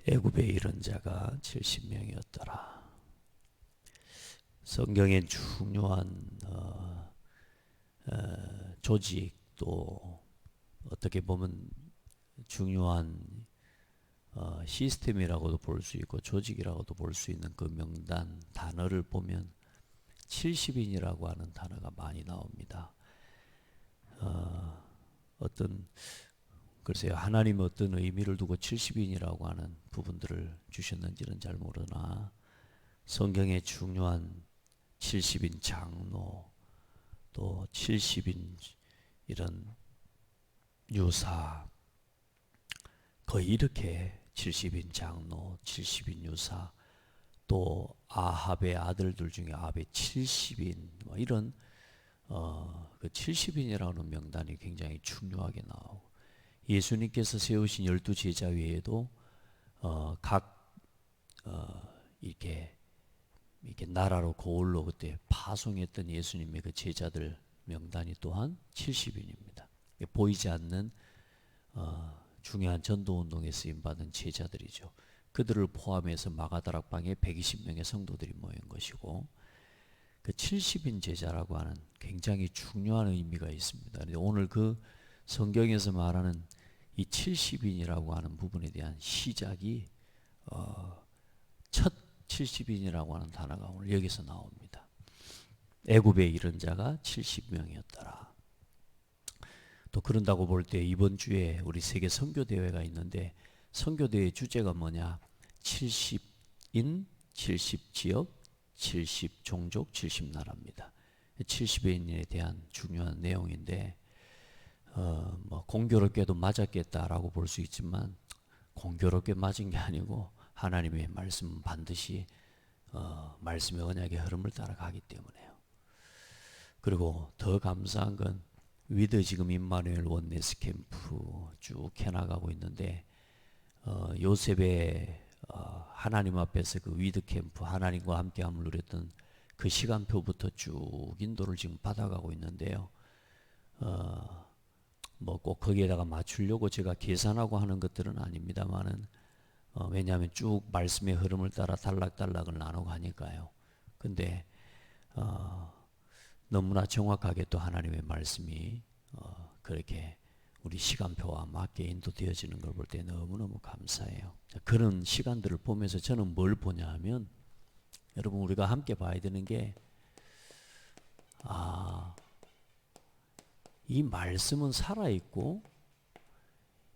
애굽에 이른 자가 70명이었더라. 성경의 중요한 조직, 또 어떻게 보면 중요한 시스템이라고도 볼 수 있고 조직이라고도 볼 수 있는 그 명단 단어를 보면 70인이라고 하는 단어가 많이 나옵니다. 어떤 글쎄요, 하나님이 어떤 의미를 두고 70인이라고 하는 부분들을 주셨는지는 잘 모르나 성경의 중요한 70인 장로, 또 70인 이런 유사, 거의 이렇게 70인 장로, 70인 유사, 또 아합의 아들들 중에 아합의 70인 이런 그 70인이라는 명단이 굉장히 중요하게 나오고, 예수님께서 세우신 12제자 외에도 각 이렇게 나라로 고을로 그때 파송했던 예수님의 그 제자들 명단이 또한 70인입니다. 보이지 않는 중요한 전도운동에 쓰임받은 제자들이죠. 그들을 포함해서 마가다락방에 120명의 성도들이 모인 것이고, 그 70인 제자라고 하는 굉장히 중요한 의미가 있습니다. 오늘 그 성경에서 말하는 이 70인이라고 하는 부분에 대한 시작이 첫 70인이라고 하는 단어가 오늘 여기서 나옵니다. 애굽에 이른 자가 70명이었더라. 또 그런다고 볼 때 이번 주에 우리 세계 선교대회가 있는데, 선교대회 주제가 뭐냐? 70인, 70지역, 70종족, 70나라입니다. 70인에 대한 중요한 내용인데, 뭐 공교롭게도 맞았겠다라고 볼 수 있지만, 공교롭게 맞은 게 아니고 하나님의 말씀은 반드시 말씀의 언약의 흐름을 따라가기 때문에요. 그리고 더 감사한 건 위드 지금 임마누엘 원네스 캠프 쭉 해나가고 있는데, 요셉의 하나님 앞에서 그 위드 캠프, 하나님과 함께함을 누렸던 그 시간표부터 쭉 인도를 지금 받아가고 있는데요. 뭐 꼭 거기에다가 맞추려고 제가 계산하고 하는 것들은 아닙니다만은, 왜냐하면 쭉 말씀의 흐름을 따라 단락단락을 나누고 하니까요. 근데 너무나 정확하게 또 하나님의 말씀이 그렇게 우리 시간표와 맞게 인도되어지는 걸 볼 때 너무너무 감사해요. 그런 시간들을 보면서 저는 뭘 보냐 하면, 여러분 우리가 함께 봐야 되는 게, 이 말씀은 살아있고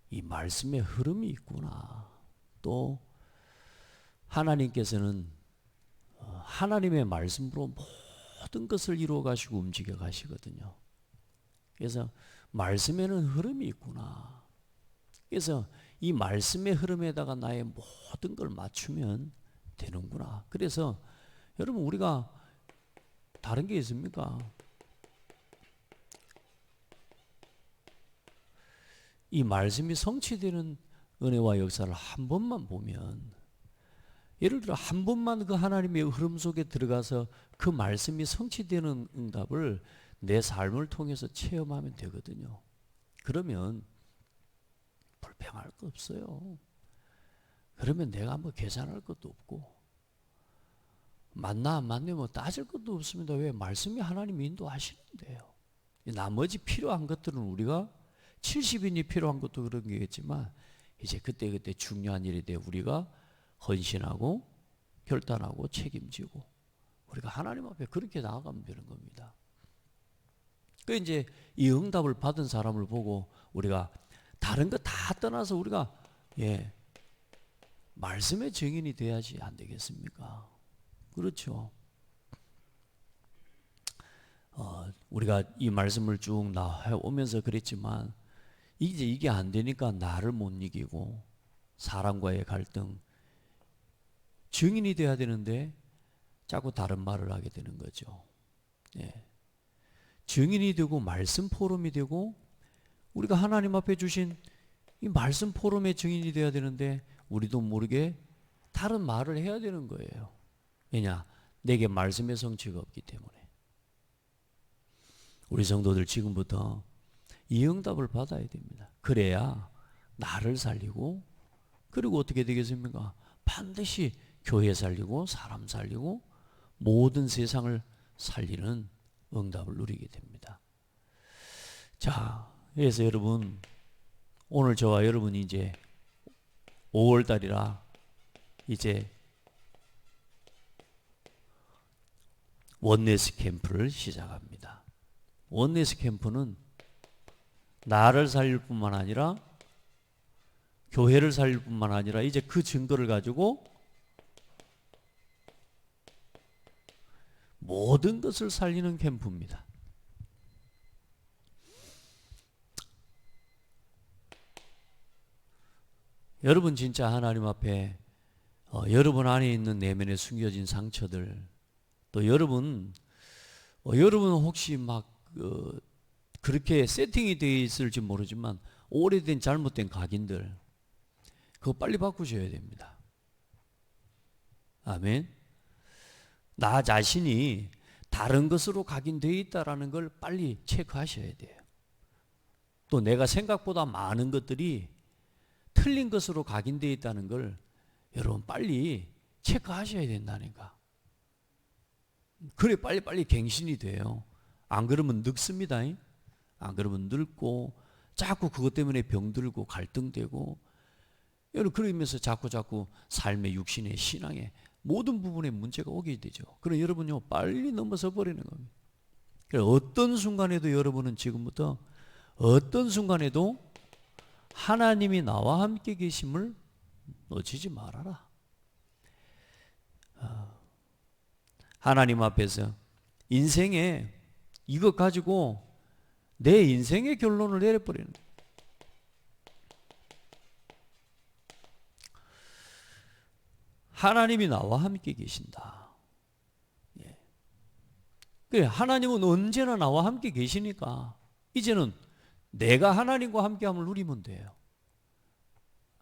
이 말씀의 흐름이 있구나. 또 하나님께서는 하나님의 말씀으로 모든 것을 이루어 가시고 움직여 가시거든요. 그래서 말씀에는 흐름이 있구나. 그래서 이 말씀의 흐름에다가 나의 모든 걸 맞추면 되는구나. 그래서 여러분 우리가 다른 게 있습니까? 이 말씀이 성취되는 은혜와 역사를 한 번만 보면, 예를 들어 한 번만 그 하나님의 흐름 속에 들어가서 그 말씀이 성취되는 응답을 내 삶을 통해서 체험하면 되거든요. 그러면 불평할 거 없어요. 그러면 내가 뭐 계산할 것도 없고, 맞나 안 맞나 뭐 따질 것도 없습니다. 왜? 말씀이 하나님이 인도하시는데요. 나머지 필요한 것들은 우리가 70인이 필요한 것도 그런 게겠지만, 이제 그때 중요한 일에 대해 우리가 헌신하고 결단하고 책임지고 우리가 하나님 앞에 그렇게 나아가면 되는 겁니다. 그 이제 이 응답을 받은 사람을 보고 우리가 다른 거 다 떠나서 우리가 말씀의 증인이 돼야지 안 되겠습니까? 그렇죠. 우리가 이 말씀을 쭉 나오면서 그랬지만, 이제 이게 안 되니까 나를 못 이기고 사람과의 갈등, 증인이 돼야 되는데 자꾸 다른 말을 하게 되는 거죠. 증인이 되고 말씀 포럼이 되고 우리가 하나님 앞에 주신 이 말씀 포럼의 증인이 돼야 되는데 우리도 모르게 다른 말을 해야 되는 거예요. 왜냐? 내게 말씀의 성취가 없기 때문에. 우리 성도들 지금부터 이 응답을 받아야 됩니다. 그래야 나를 살리고 그리고 어떻게 되겠습니까? 반드시 교회 살리고 사람 살리고 모든 세상을 살리는 응답을 누리게 됩니다. 자, 그래서 여러분 오늘 저와 여러분이 이제 5월달이라 이제 원네스 캠프를 시작합니다. 원네스 캠프는 나를 살릴 뿐만 아니라 교회를 살릴 뿐만 아니라 이제 그 증거를 가지고 모든 것을 살리는 캠프입니다. 여러분 진짜 하나님 앞에 여러분 안에 있는 내면에 숨겨진 상처들, 또 여러분 혹시 막 그렇게 세팅이 되어 있을지 모르지만 오래된 잘못된 각인들, 그거 빨리 바꾸셔야 됩니다. 아멘. 나 자신이 다른 것으로 각인되어 있다라는 걸 빨리 체크하셔야 돼요. 또 내가 생각보다 많은 것들이 틀린 것으로 각인되어 있다는 걸 여러분 빨리 체크하셔야 된다니까. 그래 빨리 갱신이 돼요. 안 그러면 늙습니다. 안 그러면 늙고 자꾸 그것 때문에 병들고 갈등되고, 여러분 그러면서 자꾸 삶의 육신의 신앙에 모든 부분에 문제가 오게 되죠. 그럼 여러분요 빨리 넘어서 버리는 겁니다. 그래서 어떤 순간에도 여러분은 지금부터 어떤 순간에도 하나님이 나와 함께 계심을 놓치지 말아라. 하나님 앞에서 인생에 이것 가지고 내 인생의 결론을 내려버리는 거예요. 하나님이 나와 함께 계신다. 예. 그래, 하나님은 언제나 나와 함께 계시니까 이제는 내가 하나님과 함께함을 누리면 돼요.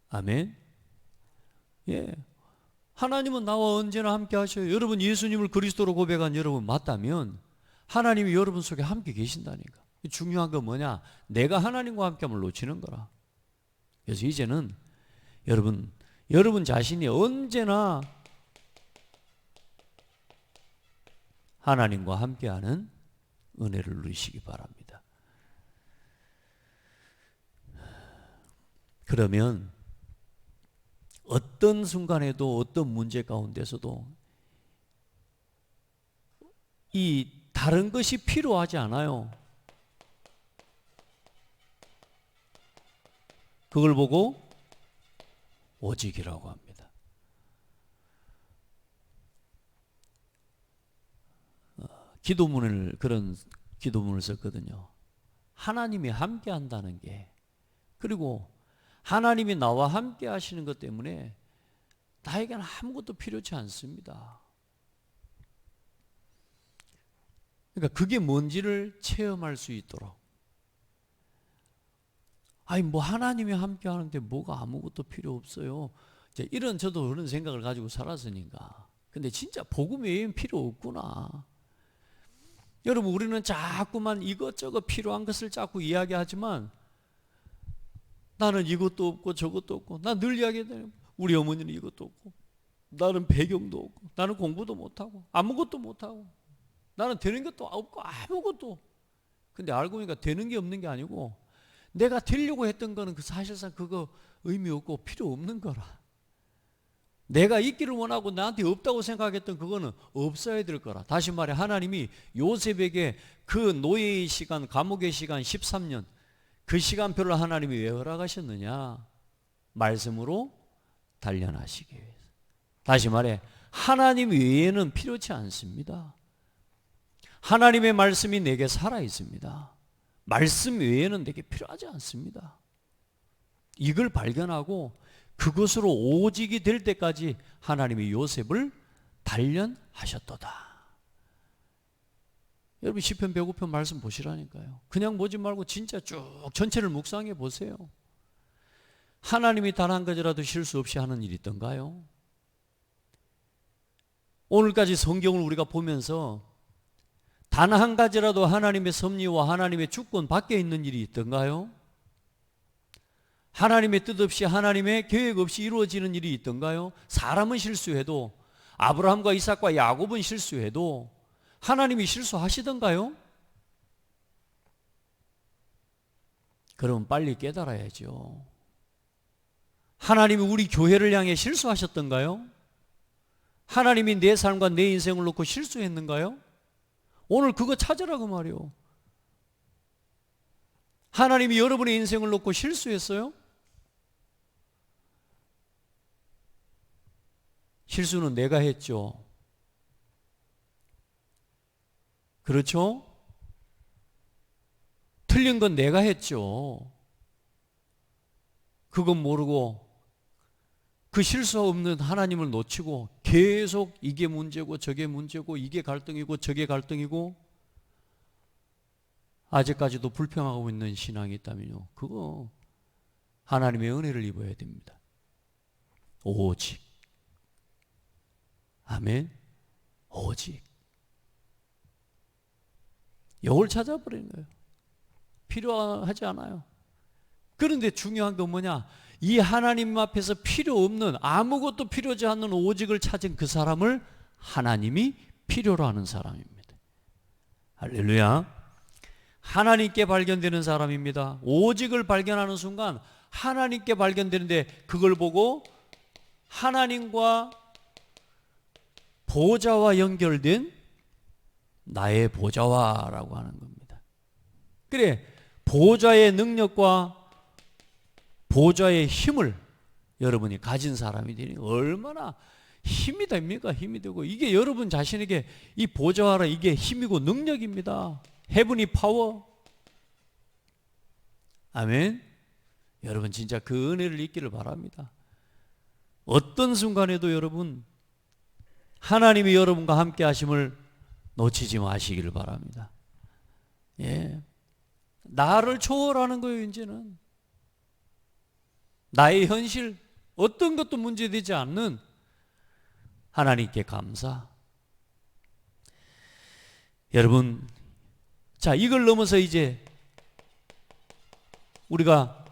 아멘. 예. 하나님은 나와 언제나 함께 하셔요. 여러분 예수님을 그리스도로 고백한 여러분 맞다면 하나님이 여러분 속에 함께 계신다니까. 중요한 건 뭐냐? 내가 하나님과 함께함을 놓치는 거라. 그래서 이제는 여러분 자신이 언제나 하나님과 함께하는 은혜를 누리시기 바랍니다. 그러면 어떤 순간에도 어떤 문제 가운데서도 이 다른 것이 필요하지 않아요. 그걸 보고 오직이라고 합니다. 그런 기도문을 썼거든요. 하나님이 함께 한다는 게, 그리고 하나님이 나와 함께 하시는 것 때문에 나에게는 아무것도 필요치 않습니다. 그러니까 그게 뭔지를 체험할 수 있도록. 아니 뭐 하나님이 함께 하는데 뭐가 아무것도 필요 없어요. 저도 그런 생각을 가지고 살았으니까. 근데 진짜 복음 외에는 필요 없구나. 여러분 우리는 자꾸만 이것저것 필요한 것을 자꾸 이야기하지만 나는 이것도 없고 저것도 없고, 난 늘 이야기해요. 우리 어머니는 이것도 없고, 나는 배경도 없고, 나는 공부도 못하고 아무것도 못하고, 나는 되는 것도 없고 아무것도. 근데 알고 보니까 되는 게 없는 게 아니고 내가 되려고 했던 거는 사실상 그거 의미 없고 필요 없는 거라. 내가 있기를 원하고 나한테 없다고 생각했던 그거는 없어야 될 거라. 다시 말해 하나님이 요셉에게 그 노예의 시간, 감옥의 시간 13년, 그 시간표를 하나님이 왜 허락하셨느냐? 말씀으로 단련하시기 위해서. 다시 말해 하나님 외에는 필요치 않습니다. 하나님의 말씀이 내게 살아 있습니다. 말씀 외에는 내게 필요하지 않습니다. 이걸 발견하고 그것으로 오직이 될 때까지 하나님이 요셉을 단련하셨도다. 여러분 시편 105편 말씀 보시라니까요. 그냥 보지 말고 진짜 쭉 전체를 묵상해 보세요. 하나님이 단 한 가지라도 실수 없이 하는 일이 있던가요? 오늘까지 성경을 우리가 보면서 단 한 가지라도 하나님의 섭리와 하나님의 주권 밖에 있는 일이 있던가요? 하나님의 뜻 없이 하나님의 계획 없이 이루어지는 일이 있던가요? 사람은 실수해도, 아브라함과 이삭과 야곱은 실수해도 하나님이 실수하시던가요? 그럼 빨리 깨달아야죠. 하나님이 우리 교회를 향해 실수하셨던가요? 하나님이 내 삶과 내 인생을 놓고 실수했는가요? 오늘 그거 찾으라고 말이요. 하나님이 여러분의 인생을 놓고 실수했어요? 실수는 내가 했죠. 그렇죠? 틀린 건 내가 했죠. 그건 모르고 그 실수 없는 하나님을 놓치고 계속 이게 문제고 저게 문제고 이게 갈등이고 저게 갈등이고 아직까지도 불평하고 있는 신앙이 있다면요, 그거 하나님의 은혜를 입어야 됩니다. 오직, 아멘, 오직 이걸 찾아버리는 거예요. 필요하지 않아요. 그런데 중요한 건 뭐냐? 이 하나님 앞에서 필요 없는, 아무것도 필요하지 않는 오직을 찾은 그 사람을 하나님이 필요로 하는 사람입니다. 할렐루야. 하나님께 발견되는 사람입니다. 오직을 발견하는 순간 하나님께 발견되는데, 그걸 보고 하나님과 보좌와 연결된 나의 보좌와라고 하는 겁니다. 그래, 보좌의 능력과 보좌의 힘을 여러분이 가진 사람이 되니 얼마나 힘이 됩니까? 힘이 되고, 이게 여러분 자신에게 이 보좌라, 이게 힘이고 능력입니다. 헤븐이 파워. 아멘. 여러분 진짜 그 은혜를 잊기를 바랍니다. 어떤 순간에도 여러분 하나님이 여러분과 함께 하심을 놓치지 마시기를 바랍니다. 예. 나를 초월하는 거예요. 이제는 나의 현실, 어떤 것도 문제되지 않는 하나님께 감사. 여러분, 자, 이걸 넘어서 이제 우리가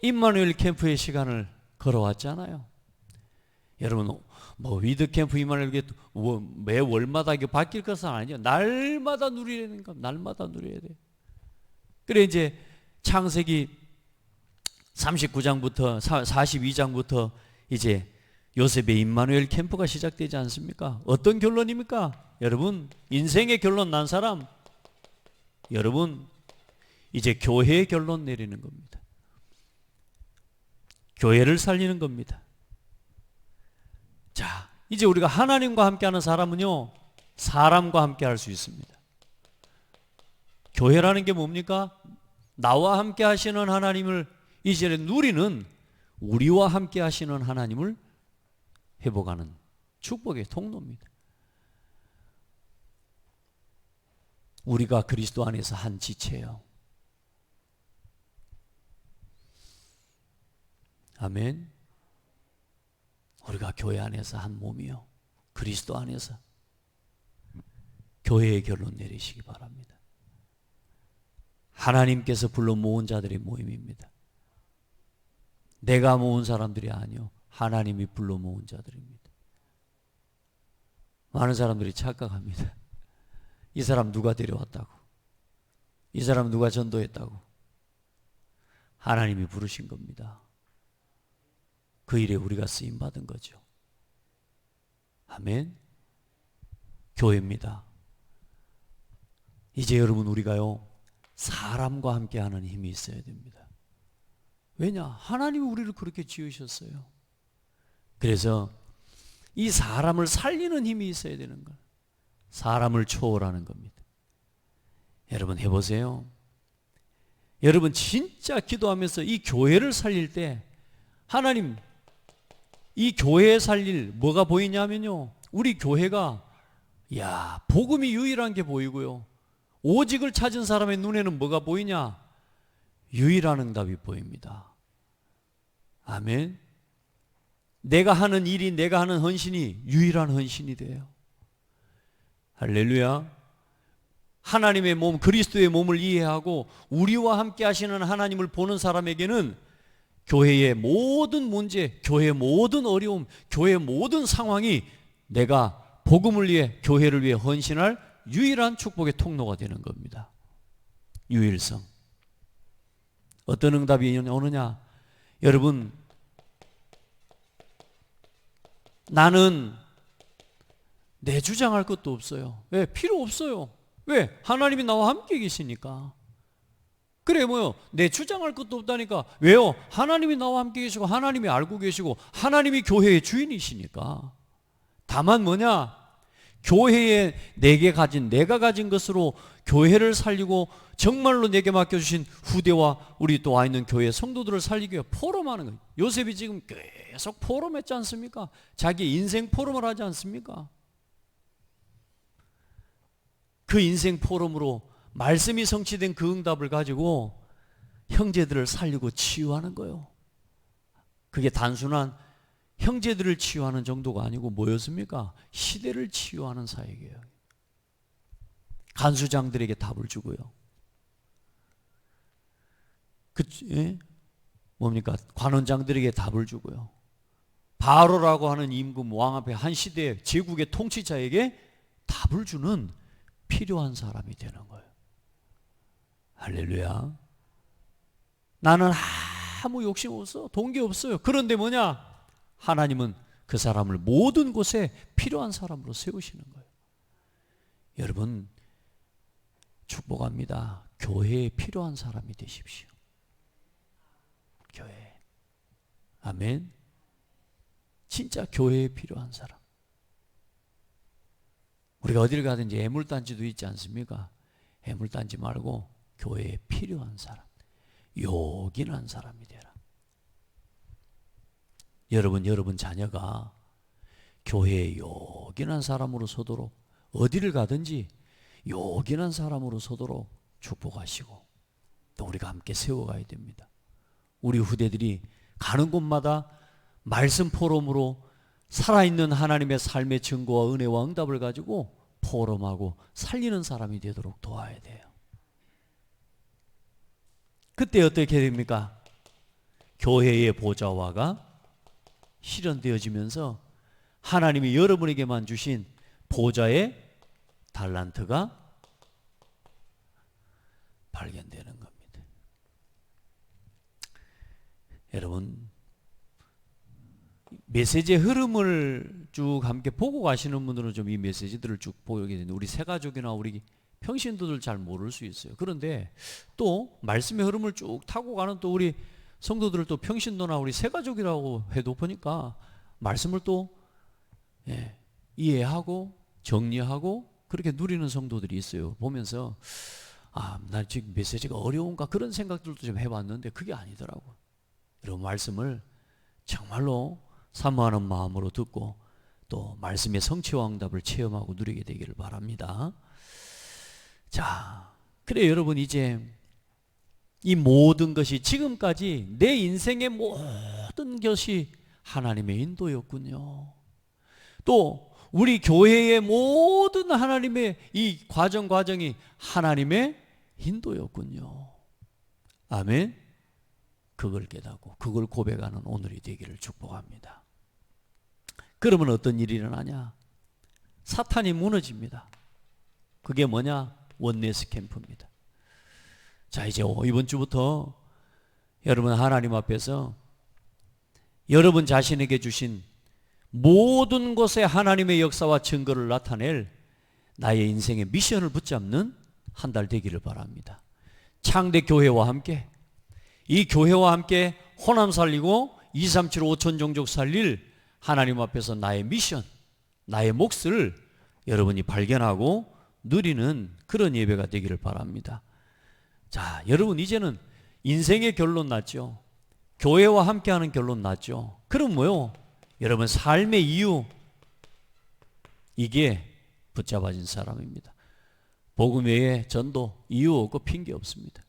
임마누엘 캠프의 시간을 걸어왔잖아요. 여러분, 뭐 위드 캠프 임마누엘 매 월마다 이게 바뀔 것은 아니죠. 날마다 누리라는 거, 날마다 누려야 돼. 그래, 이제 창세기 39장부터 42장부터 이제 요셉의 임마누엘 캠프가 시작되지 않습니까? 어떤 결론입니까? 여러분, 인생의 결론 난 사람, 여러분 이제 교회의 결론 내리는 겁니다. 교회를 살리는 겁니다. 자, 이제 우리가 하나님과 함께하는 사람은요, 사람과 함께 할 수 있습니다. 교회라는 게 뭡니까? 나와 함께 하시는 하나님을 이제 누리는, 우리와 함께 하시는 하나님을 회복하는 축복의 통로입니다. 우리가 그리스도 안에서 한 지체예요. 아멘. 우리가 교회 안에서 한 몸이요, 그리스도 안에서. 교회의 결론 내리시기 바랍니다. 하나님께서 불러 모은 자들의 모임입니다. 내가 모은 사람들이 아니요, 하나님이 불러 모은 자들입니다. 많은 사람들이 착각합니다. 이 사람 누가 데려왔다고, 이 사람 누가 전도했다고. 하나님이 부르신 겁니다. 그 일에 우리가 쓰임받은 거죠. 아멘. 교회입니다. 이제 여러분, 우리가요, 사람과 함께하는 힘이 있어야 됩니다. 왜냐? 하나님이 우리를 그렇게 지으셨어요. 그래서 이 사람을 살리는 힘이 있어야 되는 거예요. 사람을 초월하는 겁니다. 여러분 해보세요. 여러분 진짜 기도하면서 이 교회를 살릴 때 하나님, 이 교회 살릴 뭐가 보이냐면요, 우리 교회가 복음이 유일한 게 보이고요, 오직을 찾은 사람의 눈에는 뭐가 보이냐? 유일한 응답이 보입니다. 아멘. 내가 하는 일이, 내가 하는 헌신이 유일한 헌신이 돼요. 할렐루야. 하나님의 몸, 그리스도의 몸을 이해하고 우리와 함께 하시는 하나님을 보는 사람에게는 교회의 모든 문제, 교회의 모든 어려움, 교회의 모든 상황이 내가 복음을 위해, 교회를 위해 헌신할 유일한 축복의 통로가 되는 겁니다. 유일성. 어떤 응답이 오느냐? 여러분, 나는 내 주장할 것도 없어요. 왜? 필요 없어요. 왜? 하나님이 나와 함께 계시니까. 그래 뭐요? 내 주장할 것도 없다니까. 왜요? 하나님이 나와 함께 계시고 하나님이 알고 계시고 하나님이 교회의 주인이시니까. 다만 뭐냐? 교회에 내가 가진 것으로 교회를 살리고 정말로 내게 맡겨주신 후대와 우리 또 와 있는 교회 성도들을 살리기 위해 포럼하는 거예요. 요셉이 지금 계속 포럼했지 않습니까? 자기 인생 포럼을 하지 않습니까? 그 인생 포럼으로 말씀이 성취된 그 응답을 가지고 형제들을 살리고 치유하는 거예요. 그게 단순한 형제들을 치유하는 정도가 아니고 뭐였습니까? 시대를 치유하는 사역이에요. 간수장들에게 답을 주고요. 뭡니까? 관원장들에게 답을 주고요. 바로라고 하는 임금 왕 앞에 한 시대의 제국의 통치자에게 답을 주는 필요한 사람이 되는 거예요. 할렐루야. 나는 아무 욕심 없어. 동기 없어요. 그런데 뭐냐? 하나님은 그 사람을 모든 곳에 필요한 사람으로 세우시는 거예요. 여러분, 축복합니다. 교회에 필요한 사람이 되십시오. 교회. 아멘. 진짜 교회에 필요한 사람. 우리가 어디를 가든지 애물단지도 있지 않습니까? 애물단지 말고 교회에 필요한 사람, 요긴한 사람이 되라. 여러분 자녀가 교회에 요긴한 사람으로 서도록, 어디를 가든지 요긴한 사람으로 서도록 축복하시고 또 우리가 함께 세워가야 됩니다. 우리 후대들이 가는 곳마다 말씀 포럼으로 살아있는 하나님의 삶의 증거와 은혜와 응답을 가지고 포럼하고 살리는 사람이 되도록 도와야 돼요. 그때 어떻게 됩니까? 교회의 보좌화가 실현되어지면서 하나님이 여러분에게만 주신 보좌의 달란트가 발견되는 겁니다. 여러분, 메시지의 흐름을 쭉 함께 보고 가시는 분들은 좀 이 메시지들을 쭉 보게 되는데 우리 새가족이나 우리 평신도들 잘 모를 수 있어요. 그런데 또 말씀의 흐름을 쭉 타고 가는 또 우리 성도들을 또 평신도나 우리 새가족이라고 해도 보니까 말씀을 또 이해하고 정리하고 그렇게 누리는 성도들이 있어요. 보면서 나 지금 메시지가 어려운가 그런 생각들도 좀 해봤는데 그게 아니더라고요. 이런 말씀을 정말로 사모하는 마음으로 듣고 또 말씀의 성취와 응답을 체험하고 누리게 되기를 바랍니다. 자, 그래 여러분, 이제 이 모든 것이 지금까지 내 인생의 모든 것이 하나님의 인도였군요. 또 우리 교회의 모든 하나님의 이 과정이 하나님의 인도였군요. 아멘. 그걸 깨닫고 그걸 고백하는 오늘이 되기를 축복합니다. 그러면 어떤 일이 일어나냐? 사탄이 무너집니다. 그게 뭐냐? 원네스 캠프입니다. 자, 이제 이번 주부터 여러분 하나님 앞에서 여러분 자신에게 주신 모든 곳에 하나님의 역사와 증거를 나타낼 나의 인생의 미션을 붙잡는 한 달 되기를 바랍니다. 창대 교회와 함께, 이 교회와 함께 호남 살리고 237 5천 종족 살릴 하나님 앞에서 나의 미션, 나의 몫을 여러분이 발견하고 누리는 그런 예배가 되기를 바랍니다. 자, 여러분 이제는 인생의 결론 났죠. 교회와 함께하는 결론 났죠. 그럼 뭐요? 여러분 삶의 이유, 이게 붙잡아진 사람입니다. 복음 외에 전도 이유 없고 핑계 없습니다.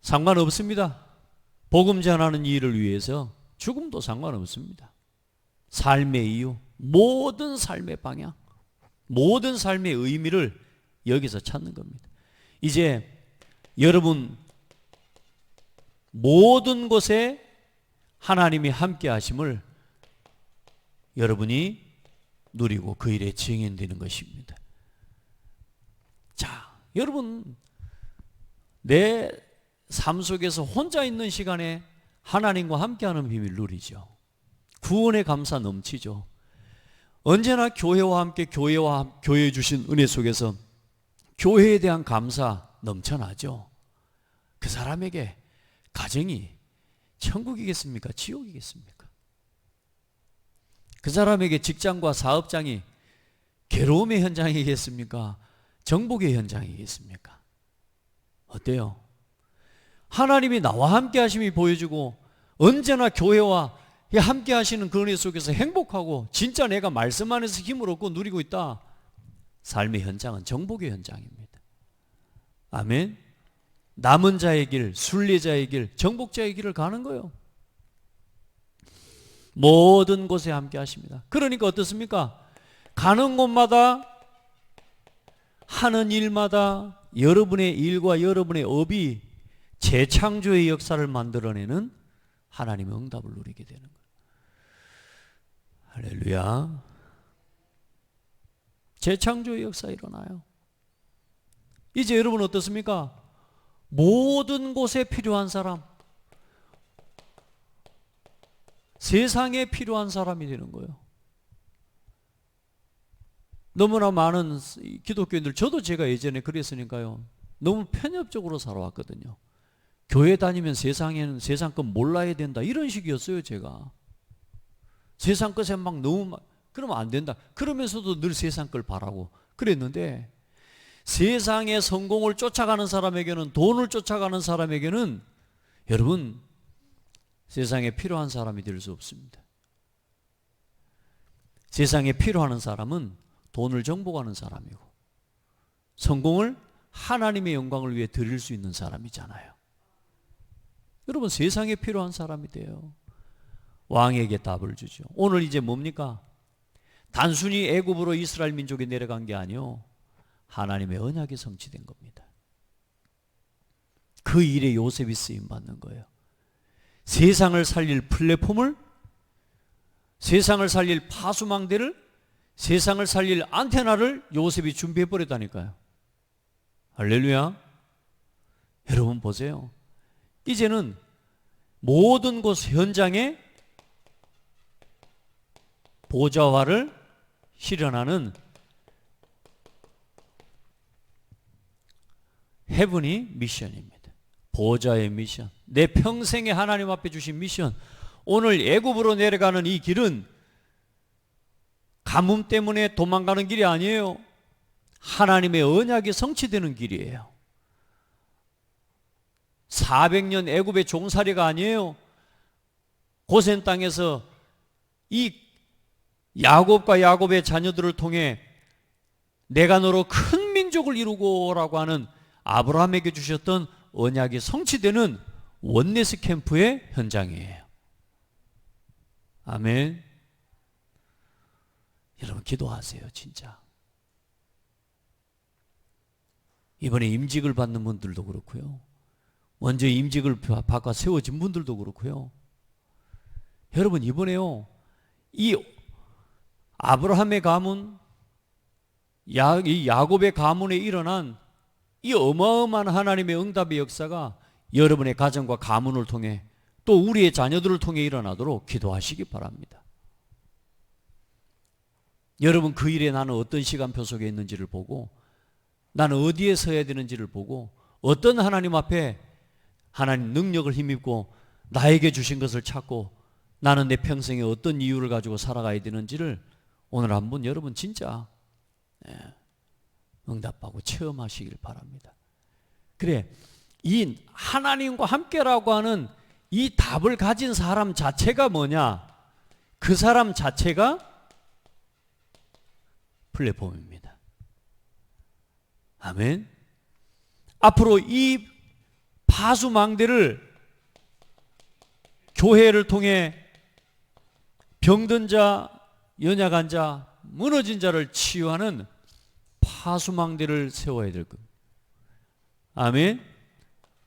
상관없습니다. 복음 전하는 일을 위해서 죽음도 상관없습니다. 삶의 이유, 모든 삶의 방향, 모든 삶의 의미를 여기서 찾는 겁니다. 이제 여러분 모든 곳에 하나님이 함께 하심을 여러분이 누리고 그 일에 증인되는 것입니다. 자, 여러분, 내 삶 속에서 혼자 있는 시간에 하나님과 함께하는 비밀 누리죠. 구원의 감사 넘치죠. 언제나 교회와 함께 교회에 주신 은혜 속에서 교회에 대한 감사 넘쳐나죠. 그 사람에게 가정이 천국이겠습니까? 지옥이겠습니까? 그 사람에게 직장과 사업장이 괴로움의 현장이겠습니까? 정복의 현장이겠습니까? 어때요? 하나님이 나와 함께 하심이 보여주고 언제나 교회와 함께 하시는 그 은혜 속에서 행복하고 진짜 내가 말씀 안에서 힘을 얻고 누리고 있다. 삶의 현장은 정복의 현장입니다. 아멘. 남은 자의 길, 순례자의 길, 정복자의 길을 가는 거예요. 모든 곳에 함께 하십니다. 그러니까 어떻습니까? 가는 곳마다 하는 일마다 여러분의 일과 여러분의 업이 재창조의 역사를 만들어내는 하나님의 응답을 누리게 되는 거예요. 할렐루야. 재창조의 역사 일어나요. 이제 여러분 어떻습니까? 모든 곳에 필요한 사람, 세상에 필요한 사람이 되는 거예요. 너무나 많은 기독교인들, 저도 제가 예전에 그랬으니까요, 너무 편협적으로 살아왔거든요. 교회 다니면 세상에는 세상 것 몰라야 된다, 이런 식이었어요. 제가 세상 것에 막 너무 그러면 안 된다, 그러면서도 늘 세상 걸 바라고 그랬는데, 세상의 성공을 쫓아가는 사람에게는, 돈을 쫓아가는 사람에게는 여러분 세상에 필요한 사람이 될 수 없습니다. 세상에 필요한 사람은 돈을 정복하는 사람이고 성공을 하나님의 영광을 위해 드릴 수 있는 사람이잖아요. 여러분 세상에 필요한 사람이 돼요. 왕에게 답을 주죠. 오늘 이제 뭡니까? 단순히 애굽으로 이스라엘 민족이 내려간 게 아니요, 하나님의 언약이 성취된 겁니다. 그 일에 요셉이 쓰임받는 거예요. 세상을 살릴 플랫폼을, 세상을 살릴 파수망대를, 세상을 살릴 안테나를 요셉이 준비해버렸다니까요. 할렐루야. 여러분 보세요. 이제는 모든 곳 현장에 보좌화를 실현하는 헤븐이 미션입니다. 보좌의 미션, 내 평생에 하나님 앞에 주신 미션. 오늘 애굽으로 내려가는 이 길은 가뭄 때문에 도망가는 길이 아니에요. 하나님의 언약이 성취되는 길이에요. 400년 애굽의 종살이가 아니에요. 고센 땅에서 이 야곱과 야곱의 자녀들을 통해 내가 너로 큰 민족을 이루고라고 하는 아브라함에게 주셨던 언약이 성취되는 원네스 캠프의 현장이에요. 아멘. 여러분 기도하세요. 진짜 이번에 임직을 받는 분들도 그렇고요, 먼저 임직을 바꿔 세워진 분들도 그렇고요, 여러분 이번에요, 이 아브라함의 가문, 이 야곱의 가문에 일어난 이 어마어마한 하나님의 응답의 역사가 여러분의 가정과 가문을 통해 또 우리의 자녀들을 통해 일어나도록 기도하시기 바랍니다. 여러분 그 일에 나는 어떤 시간표 속에 있는지를 보고, 나는 어디에 서야 되는지를 보고, 어떤 하나님 앞에 하나님 능력을 힘입고 나에게 주신 것을 찾고 나는 내 평생에 어떤 이유를 가지고 살아가야 되는지를 오늘 한번 여러분 진짜 응답하고 체험하시길 바랍니다. 그래, 이 하나님과 함께라고 하는 이 답을 가진 사람 자체가 뭐냐? 그 사람 자체가 플랫폼입니다. 아멘. 앞으로 이 파수망대를 교회를 통해 병든 자, 연약한 자, 무너진 자를 치유하는 파수망대를 세워야 될 겁니다. 아멘.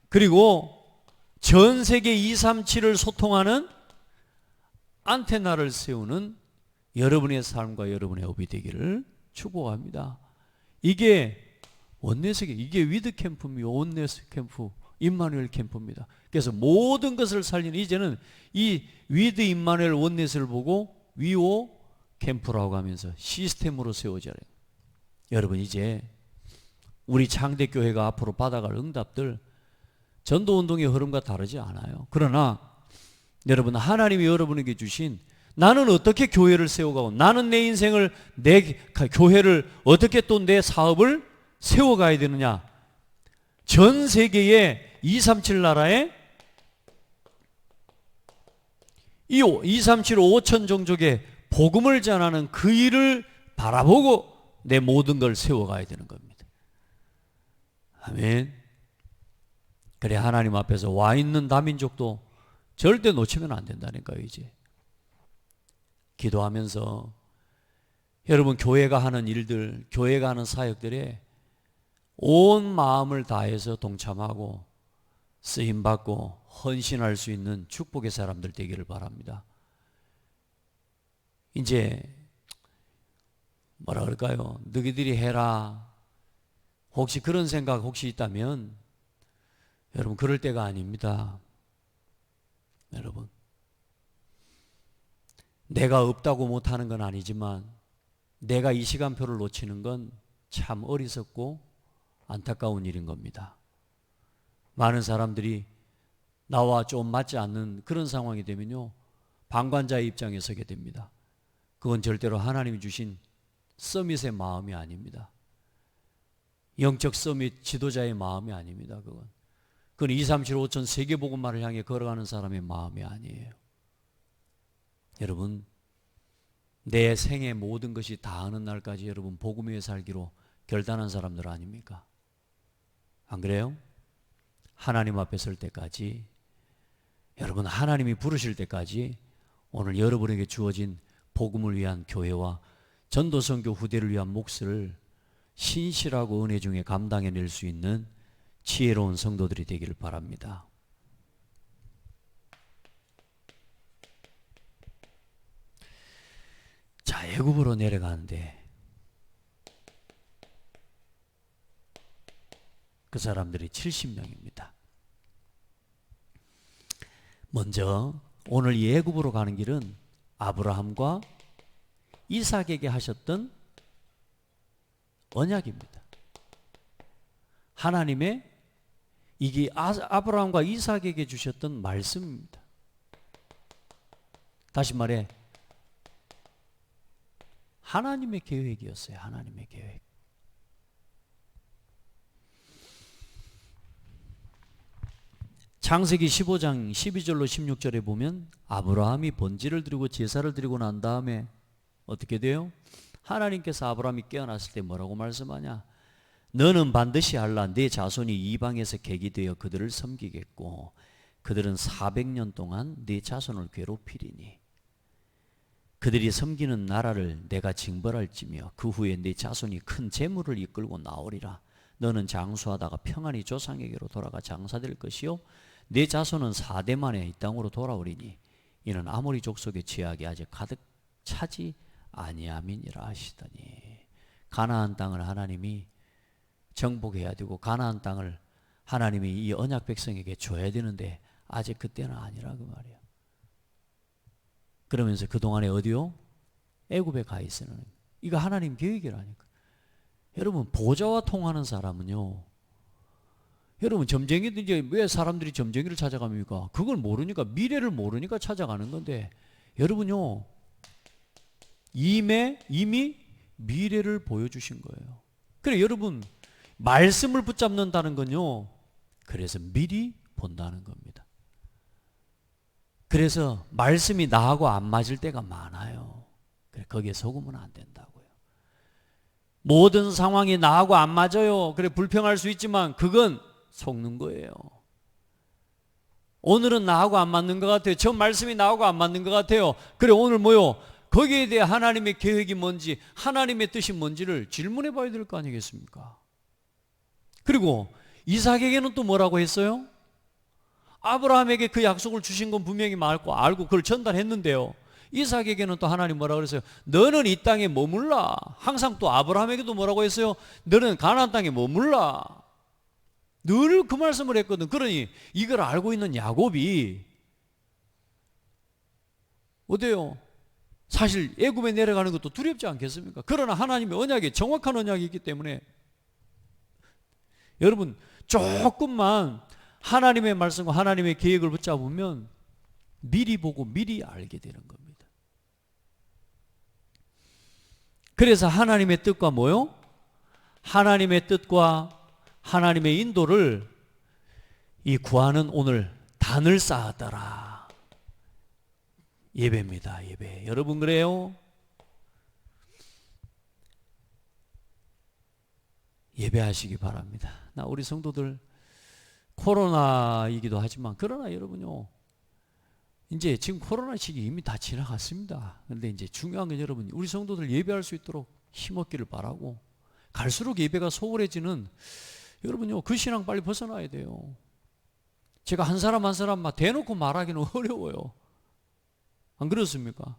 그리고 전 세계 237을 소통하는 안테나를 세우는 여러분의 삶과 여러분의 업이 되기를 축복합니다. 이게 원내세계, 이게 위드 캠프며 원내스 캠프, 임마누엘 캠프입니다. 그래서 모든 것을 살리는, 이제는 이 위드 임마누엘 원내스를 보고 위오 캠프라고 하면서 시스템으로 세워져요. 여러분, 이제 우리 창대교회가 앞으로 받아갈 응답들 전도운동의 흐름과 다르지 않아요. 그러나 여러분, 하나님이 여러분에게 주신, 나는 어떻게 교회를 세워가고, 나는 내 인생을, 내 교회를 어떻게, 또 내 사업을 세워가야 되느냐. 전 세계의 237 나라에 이 237 5천 종족의 복음을 전하는 그 일을 바라보고 내 모든 걸 세워가야 되는 겁니다. 아멘. 그래, 하나님 앞에서 와 있는 다민족도 절대 놓치면 안 된다니까요. 이제 기도하면서 여러분, 교회가 하는 일들, 교회가 하는 사역들에 온 마음을 다해서 동참하고 쓰임받고 헌신할 수 있는 축복의 사람들 되기를 바랍니다. 이제 뭐라 그럴까요? 너희들이 해라. 혹시 그런 생각 혹시 있다면 여러분, 그럴 때가 아닙니다. 여러분, 내가 없다고 못하는 건 아니지만 내가 이 시간표를 놓치는 건 참 어리석고 안타까운 일인 겁니다. 많은 사람들이 나와 좀 맞지 않는 그런 상황이 되면요, 방관자의 입장에 서게 됩니다. 그건 절대로 하나님이 주신 서밋의 마음이 아닙니다. 영적 서밋 지도자의 마음이 아닙니다. 그건 237 5천 세계복음화를 향해 걸어가는 사람의 마음이 아니에요. 여러분, 내 생의 모든 것이 다 하는 날까지 여러분 복음 위에 살기로 결단한 사람들 아닙니까? 안 그래요? 하나님 앞에 설 때까지, 여러분 하나님이 부르실 때까지 오늘 여러분에게 주어진 복음을 위한 교회와 전도선교 후대를 위한 몫을 신실하고 은혜 중에 감당해낼 수 있는 지혜로운 성도들이 되기를 바랍니다. 자, 애굽으로 내려가는데 그 사람들이 70명입니다. 먼저 오늘 이 애굽으로 가는 길은 아브라함과 이삭에게 하셨던 언약입니다. 하나님의, 이게 아브라함과 이삭에게 주셨던 말씀입니다. 다시 말해, 하나님의 계획이었어요. 하나님의 계획. 창세기 15장 12절로 16절에 보면 아브라함이 번제를 드리고 제사를 드리고 난 다음에 어떻게 돼요? 하나님께서 아브라함이 깨어났을 때 뭐라고 말씀하냐? 너는 반드시 알라. 내 자손이 이방에서 객이 되어 그들을 섬기겠고 그들은 400년 동안 네 자손을 괴롭히리니 그들이 섬기는 나라를 내가 징벌할지며 그 후에 네 자손이 큰 재물을 이끌고 나오리라. 너는 장수하다가 평안히 조상에게로 돌아가 장사될 것이요 네 자손은 4대 만에 이 땅으로 돌아오리니 이는 아모리 족속의 죄악이 아직 가득 차지 아니함이니라 하시더니, 가나안 땅을 하나님이 정복해야 되고 가나안 땅을 하나님이 이 언약 백성에게 줘야 되는데 아직 그때는 아니라 그 말이에요. 그러면서 그동안에 어디요? 애굽에 가 있으는, 이거 하나님 계획이라니까. 여러분, 보좌와 통하는 사람은요, 여러분 점쟁이들, 이제 왜 사람들이 점쟁이를 찾아갑니까? 그걸 모르니까, 미래를 모르니까 찾아가는 건데, 여러분요 이미 미래를 보여주신 거예요. 그래, 여러분 말씀을 붙잡는다는 건요, 그래서 미리 본다는 겁니다. 그래서 말씀이 나하고 안 맞을 때가 많아요. 그래, 거기에 속으면 안 된다고요. 모든 상황이 나하고 안 맞아요. 그래, 불평할 수 있지만 그건 속는 거예요. 오늘은 나하고 안 맞는 것 같아요. 저 말씀이 나하고 안 맞는 것 같아요. 그래, 오늘 뭐요? 거기에 대해 하나님의 계획이 뭔지, 하나님의 뜻이 뭔지를 질문해 봐야 될 거 아니겠습니까? 그리고 이삭에게는 또 뭐라고 했어요? 아브라함에게 그 약속을 주신 건 분명히 알고 그걸 전달했는데요. 이삭에게는 또 하나님 뭐라고 그랬어요? 너는 이 땅에 머물라. 항상 또 아브라함에게도 뭐라고 했어요? 너는 가나안 땅에 머물라. 늘 그 말씀을 했거든. 그러니 이걸 알고 있는 야곱이 어때요? 사실 애굽에 내려가는 것도 두렵지 않겠습니까? 그러나 하나님의 언약이 정확한 언약이 있기 때문에 여러분 조금만 하나님의 말씀과 하나님의 계획을 붙잡으면 미리 보고 미리 알게 되는 겁니다. 그래서 하나님의 뜻과 뭐요? 하나님의 뜻과 하나님의 인도를 이 구하는 오늘 단을 쌓았더라. 예배입니다. 예배. 여러분 그래요? 예배하시기 바랍니다. 나 우리 성도들 코로나이기도 하지만 그러나 여러분요, 이제 지금 코로나 시기 이미 다 지나갔습니다. 근데 이제 중요한 건 여러분, 우리 성도들 예배할 수 있도록 힘없기를 바라고, 갈수록 예배가 소홀해지는 여러분요, 그 신앙 빨리 벗어나야 돼요. 제가 한 사람 한 사람 막 대놓고 말하기는 어려워요. 안 그렇습니까?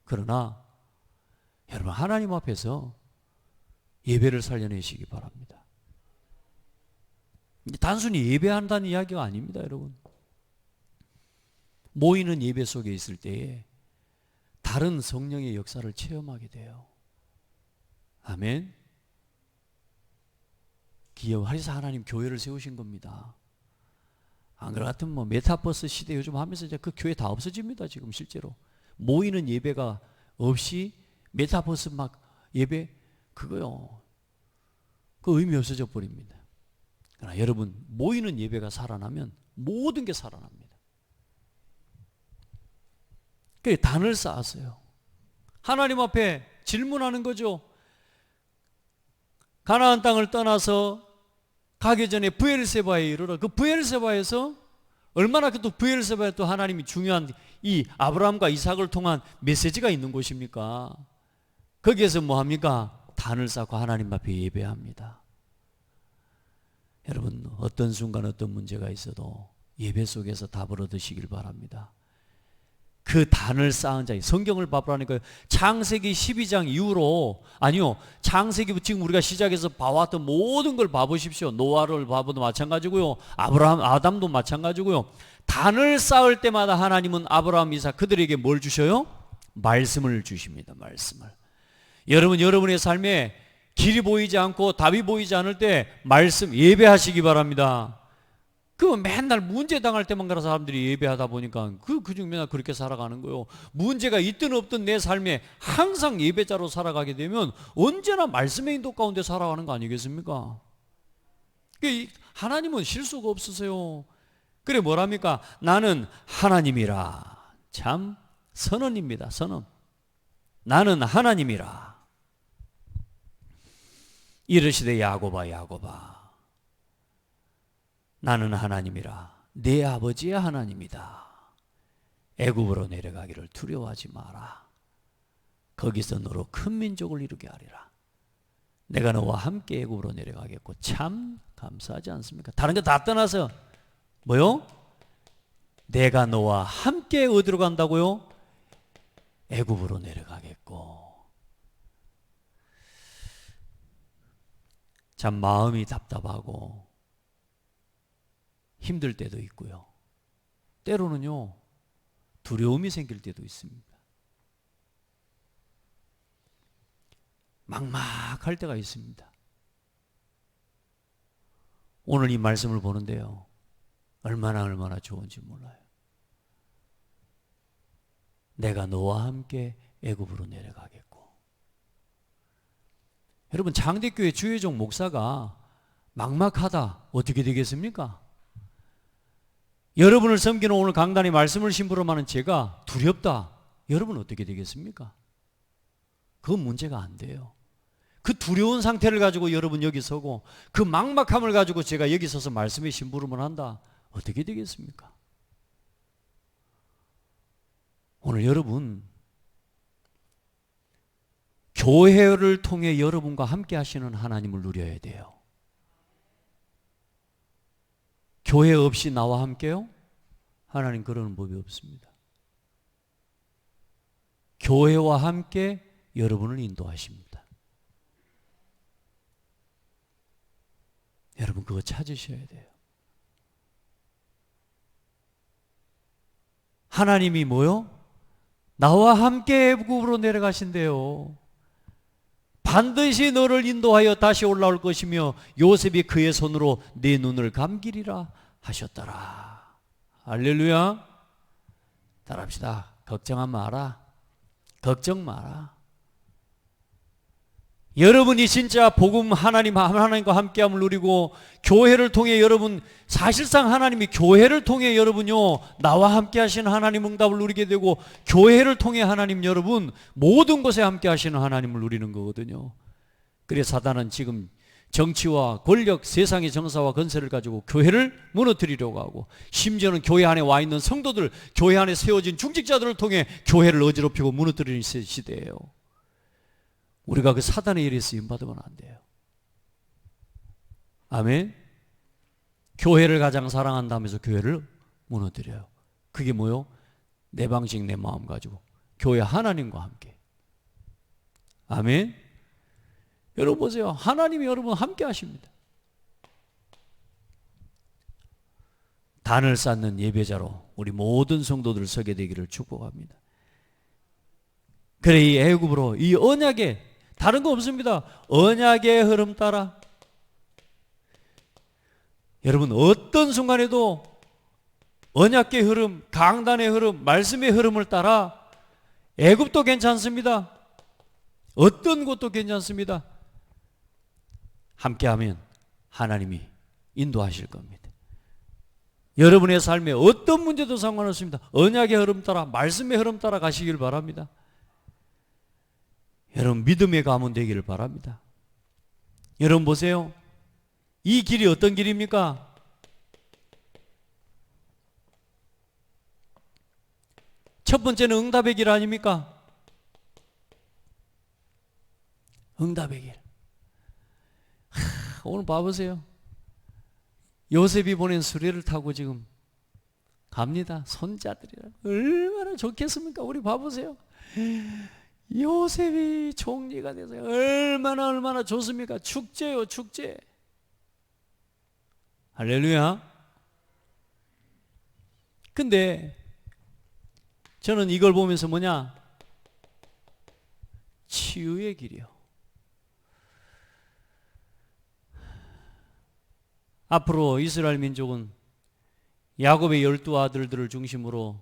그러나 여러분 하나님 앞에서 예배를 살려내시기 바랍니다. 단순히 예배한다는 이야기가 아닙니다, 여러분. 모이는 예배 속에 있을 때에 다른 성령의 역사를 체험하게 돼요. 아멘. 그래서 하나님 교회를 세우신 겁니다. 안 그래 같으면 뭐 메타버스 시대 요즘 하면서 이제 그 교회 다 없어집니다. 지금 실제로 모이는 예배가 없이 메타버스 막 예배 그거요, 그 의미 없어져 버립니다. 그러나 여러분 모이는 예배가 살아나면 모든 게 살아납니다. 그래서 단을 쌓았어요. 하나님 앞에 질문하는 거죠. 가나안 땅을 떠나서 가기 전에 브엘세바에 이르러, 그 브엘세바에서 얼마나 또 브엘세바에 또 하나님이 중요한 이 아브라함과 이삭을 통한 메시지가 있는 곳입니까? 거기에서 뭐 합니까? 단을 쌓고 하나님 앞에 예배합니다. 여러분 어떤 순간 어떤 문제가 있어도 예배 속에서 답을 얻으시길 바랍니다. 그 단을 쌓은 자, 성경을 봐보라니까요. 창세기 12장 이후로, 아니요, 창세기 지금 우리가 시작해서 봐왔던 모든 걸 봐보십시오. 노아를 봐봐도 마찬가지고요, 아브라함, 아담도 마찬가지고요. 단을 쌓을 때마다 하나님은 아브라함, 이삭 그들에게 뭘 주셔요? 말씀을 주십니다. 말씀을. 여러분 여러분의 삶에 길이 보이지 않고 답이 보이지 않을 때 말씀 예배하시기 바랍니다. 그 맨날 문제 당할 때만 가서 사람들이 예배하다 보니까 그중 맨날 그렇게 살아가는 거예요. 문제가 있든 없든 내 삶에 항상 예배자로 살아가게 되면 언제나 말씀의 인도 가운데 살아가는 거 아니겠습니까? 하나님은 실수가 없으세요. 그래 뭐랍니까? 나는 하나님이라. 참 선언입니다. 선언. 나는 하나님이라. 이르시되 야곱아 야곱아 나는 하나님이라. 내 아버지의 하나님이다. 애굽으로 내려가기를 두려워하지 마라. 거기서 너로 큰 민족을 이루게 하리라. 내가 너와 함께 애굽으로 내려가겠고. 참 감사하지 않습니까? 다른 거 다 떠나서 뭐요? 내가 너와 함께 어디로 간다고요? 애굽으로 내려가겠고. 참 마음이 답답하고 힘들 때도 있고요. 때로는요, 두려움이 생길 때도 있습니다. 막막할 때가 있습니다. 오늘 이 말씀을 보는데요, 얼마나 좋은지 몰라요. 내가 너와 함께 애굽으로 내려가겠고. 여러분 장대교회 주혜종 목사가 막막하다 어떻게 되겠습니까? 여러분을 섬기는 오늘 강단의 말씀을 심부름하는 제가 두렵다, 여러분 어떻게 되겠습니까? 그건 문제가 안 돼요. 그 두려운 상태를 가지고 여러분 여기 서고 그 막막함을 가지고 제가 여기 서서 말씀의 심부름을 한다, 어떻게 되겠습니까? 오늘 여러분 교회를 통해 여러분과 함께 하시는 하나님을 누려야 돼요. 교회 없이 나와 함께요? 하나님 그러는 법이 없습니다. 교회와 함께 여러분을 인도하십니다. 여러분 그거 찾으셔야 돼요. 하나님이 뭐요? 나와 함께 애굽으로 내려가신대요. 반드시 너를 인도하여 다시 올라올 것이며 요셉이 그의 손으로 네 눈을 감기리라 하셨더라. 할렐루야. 따라합시다. 걱정하지 마라. 걱정 마라. 여러분이 진짜 복음 하나님과 함께함을 누리고 교회를 통해 여러분 사실상 하나님이 교회를 통해 여러분요 나와 함께 하시는 하나님 응답을 누리게 되고 교회를 통해 하나님 여러분 모든 곳에 함께 하시는 하나님을 누리는 거거든요. 그래서 사단은 지금 정치와 권력, 세상의 정사와 건세를 가지고 교회를 무너뜨리려고 하고 심지어는 교회 안에 와 있는 성도들, 교회 안에 세워진 중직자들을 통해 교회를 어지럽히고 무너뜨리는 시대예요. 우리가 그 사단의 일에 쓰임받으면 안 돼요. 아멘. 교회를 가장 사랑한다면서 교회를 무너뜨려요. 그게 뭐요? 내 방식 내 마음 가지고 교회 하나님과 함께. 아멘. 여러분 보세요. 하나님이 여러분 함께 하십니다. 단을 쌓는 예배자로 우리 모든 성도들 서게 되기를 축복합니다. 그래 이 애굽으로 이 언약의 다른 거 없습니다. 언약의 흐름 따라 여러분 어떤 순간에도 언약의 흐름, 강단의 흐름, 말씀의 흐름을 따라 애굽도 괜찮습니다. 어떤 곳도 괜찮습니다. 함께하면 하나님이 인도하실 겁니다. 여러분의 삶에 어떤 문제도 상관없습니다. 언약의 흐름 따라 말씀의 흐름 따라 가시길 바랍니다. 여러분 믿음의 가문 되기를 바랍니다. 여러분 보세요. 이 길이 어떤 길입니까? 첫 번째는 응답의 길 아닙니까? 응답의 길. 오늘 봐보세요. 요셉이 보낸 수레를 타고 지금 갑니다. 손자들이랑 얼마나 좋겠습니까? 우리 봐보세요. 요셉이 총리가 돼서 얼마나 좋습니까? 축제요, 축제. 할렐루야. 근데 저는 이걸 보면서 뭐냐? 치유의 길이요. 앞으로 이스라엘 민족은 야곱의 12아들들을 중심으로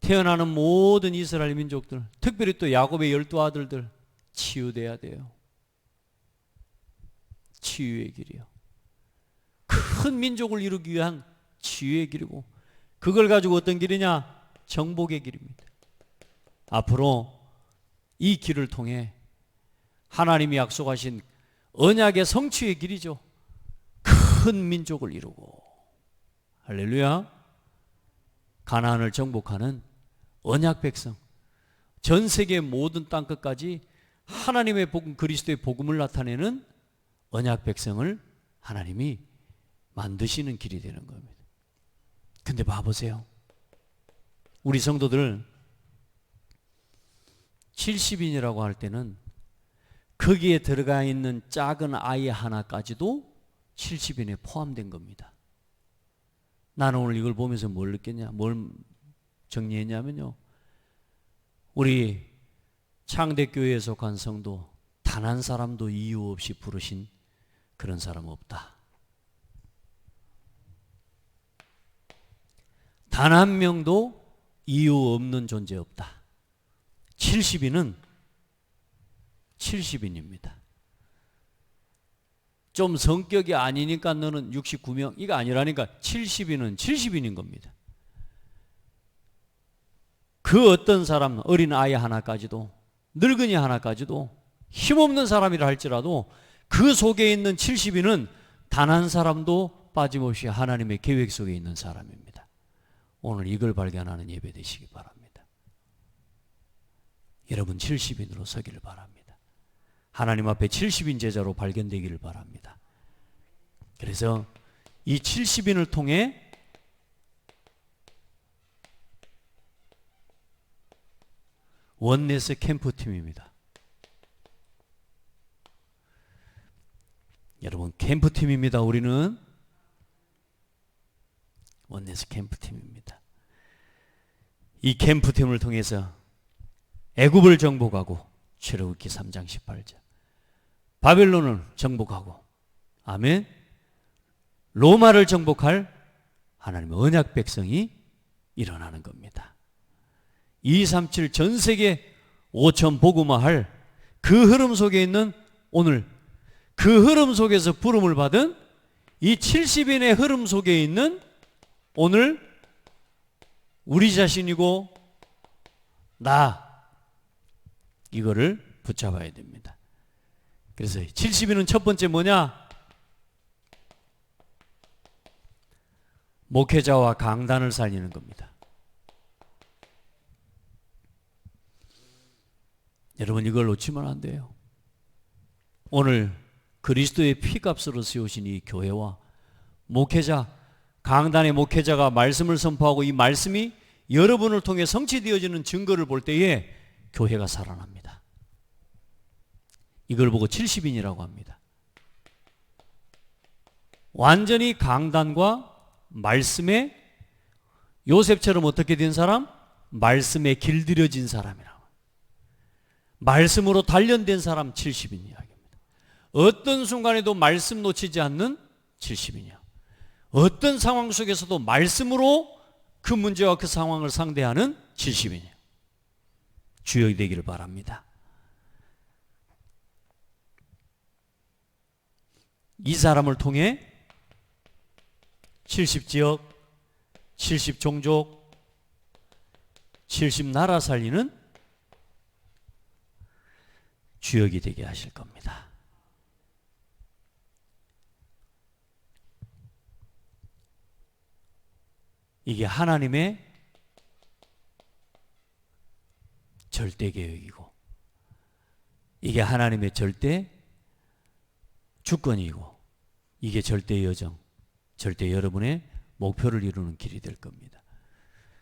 태어나는 모든 이스라엘 민족들, 특별히 또 야곱의 12아들들 치유돼야 돼요. 치유의 길이요. 큰 민족을 이루기 위한 치유의 길이고 그걸 가지고 어떤 길이냐? 정복의 길입니다. 앞으로 이 길을 통해 하나님이 약속하신 언약의 성취의 길이죠. 큰 민족을 이루고 할렐루야. 가나안을 정복하는 언약 백성, 전 세계 모든 땅끝까지 하나님의 복음, 그리스도의 복음을 나타내는 언약 백성을 하나님이 만드시는 길이 되는 겁니다. 근데 봐보세요. 우리 성도들 70인이라고 할 때는 거기에 들어가 있는 작은 아이 하나까지도 70인에 포함된 겁니다. 나는 오늘 이걸 보면서 뭘 느꼈냐, 뭘 정리했냐면요. 우리 창대교회에 속한 성도 단 한 사람도 이유 없이 부르신 그런 사람 없다. 단 한 명도 이유 없는 존재 없다. 70인은 70인입니다. 좀 성격이 아니니까 너는 69명 이거 아니라니까 70인은 70인인 겁니다. 그 어떤 사람, 어린 아이 하나까지도 늙은이 하나까지도 힘없는 사람이라 할지라도 그 속에 있는 70인은 단 한 사람도 빠짐없이 하나님의 계획 속에 있는 사람입니다. 오늘 이걸 발견하는 예배 되시기 바랍니다. 여러분 70인으로 서기를 바랍니다. 하나님 앞에 70인 제자로 발견되기를 바랍니다. 그래서 이 70인을 통해 원네스 캠프팀입니다. 여러분, 캠프팀입니다. 우리는 원네스 캠프팀입니다. 이 캠프팀을 통해서 애굽을 정복하고, 출애굽기 3장 18절, 바벨론을 정복하고, 아멘, 로마를 정복할 하나님의 언약 백성이 일어나는 겁니다. 237 전 세계 5천 복음화할 그 흐름 속에 있는 오늘, 그 흐름 속에서 부름을 받은 이 70인의 흐름 속에 있는 오늘 우리 자신이고 나, 이거를 붙잡아야 됩니다. 그래서 70인은 첫 번째 뭐냐? 목회자와 강단을 살리는 겁니다. 여러분, 이걸 놓치면 안 돼요. 오늘 그리스도의 피값으로 세우신 이 교회와 목회자, 강단의 목회자가 말씀을 선포하고 이 말씀이 여러분을 통해 성취되어지는 증거를 볼 때에 교회가 살아납니다. 이걸 보고 70인이라고 합니다. 완전히 강단과 말씀에, 요셉처럼 어떻게 된 사람? 말씀에 길들여진 사람이라고. 말씀으로 단련된 사람 70인 이야기입니다. 어떤 순간에도 말씀 놓치지 않는 70인이야. 어떤 상황 속에서도 말씀으로 그 문제와 그 상황을 상대하는 70인이에요. 주역이 되기를 바랍니다. 이 사람을 통해 70지역, 70종족, 70나라 살리는 주역이 되게 하실 겁니다. 이게 하나님의 절대 계획이고, 이게 하나님의 절대 주권이고, 이게 절대 여정, 절대 여러분의 목표를 이루는 길이 될 겁니다.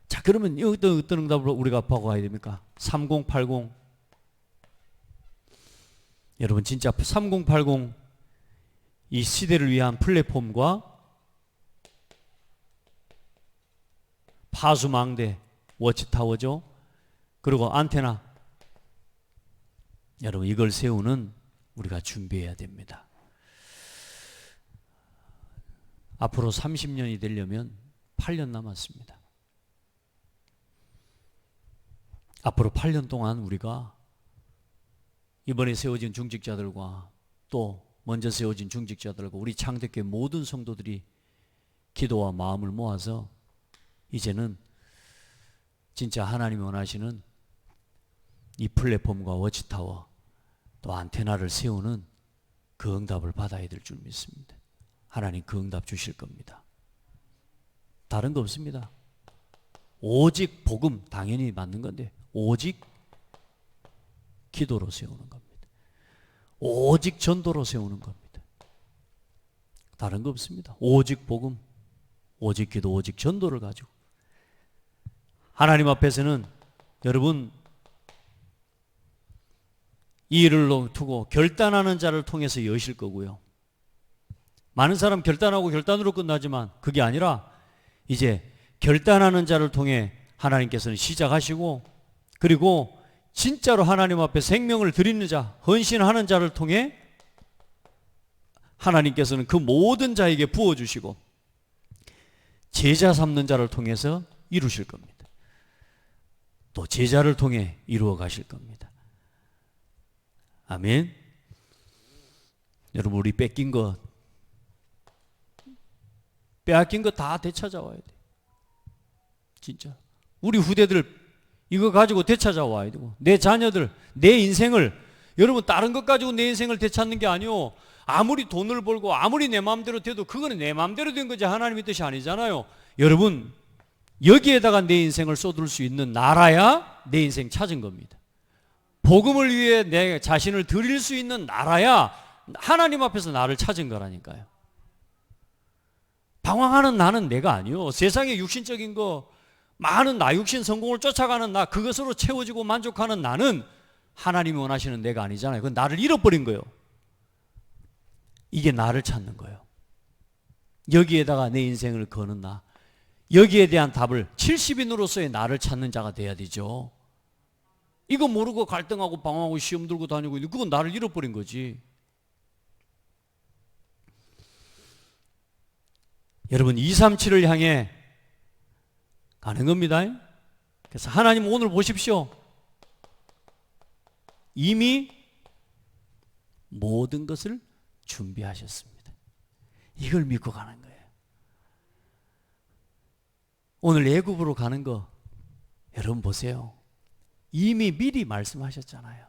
자, 그러면 어떤 응답을 우리가 보고 가야 됩니까? 3080. 여러분, 진짜 3080 이 시대를 위한 플랫폼과 파수망대, 워치타워죠. 그리고 안테나. 여러분, 이걸 세우는 우리가 준비해야 됩니다. 앞으로 30년이 되려면 8년 남았습니다. 앞으로 8년 동안 우리가 이번에 세워진 중직자들과 또 먼저 세워진 중직자들과 우리 창대교회 모든 성도들이 기도와 마음을 모아서 이제는 진짜 하나님이 원하시는 이 플랫폼과 워치타워 또 안테나를 세우는 그 응답을 받아야 될 줄 믿습니다. 하나님 그 응답 주실 겁니다. 다른 거 없습니다. 오직 복음, 당연히 맞는 건데 오직 기도로 세우는 겁니다. 오직 전도로 세우는 겁니다. 다른 거 없습니다. 오직 복음, 오직 기도, 오직 전도를 가지고 하나님 앞에서는 여러분 이 일을 두고 결단하는 자를 통해서 여실 거고요. 많은 사람 결단하고 결단으로 끝나지만 그게 아니라 이제 결단하는 자를 통해 하나님께서는 시작하시고, 그리고 진짜로 하나님 앞에 생명을 드리는 자, 헌신하는 자를 통해 하나님께서는 그 모든 자에게 부어주시고 제자 삼는 자를 통해서 이루실 겁니다. 또 제자를 통해 이루어 가실 겁니다. 아멘. 여러분, 우리 뺏긴 것, 빼앗긴 거 다 되찾아와야 돼. 진짜 우리 후대들 이거 가지고 되찾아와야 되고, 내 자녀들, 내 인생을, 여러분 다른 것 가지고 내 인생을 되찾는 게 아니요. 아무리 돈을 벌고 아무리 내 마음대로 돼도 그거는 내 마음대로 된 거지 하나님의 뜻이 아니잖아요. 여러분, 여기에다가 내 인생을 쏟을 수 있는 나라야 내 인생 찾은 겁니다. 복음을 위해 내 자신을 드릴 수 있는 나라야 하나님 앞에서 나를 찾은 거라니까요. 방황하는 나는 내가 아니요. 세상의 육신적인 거, 많은 나 육신 성공을 쫓아가는 나, 그것으로 채워지고 만족하는 나는 하나님이 원하시는 내가 아니잖아요. 그건 나를 잃어버린 거예요. 이게 나를 찾는 거예요. 여기에다가 내 인생을 거는 나, 여기에 대한 답을 70인으로서의 나를 찾는 자가 돼야 되죠. 이거 모르고 갈등하고 방황하고 시험 들고 다니고 있는데 그건 나를 잃어버린 거지. 여러분 237을 향해 가는 겁니다. 그래서 하나님 오늘 보십시오. 이미 모든 것을 준비하셨습니다. 이걸 믿고 가는 거예요. 오늘 애굽으로 가는 거 여러분 보세요. 이미 미리 말씀하셨잖아요.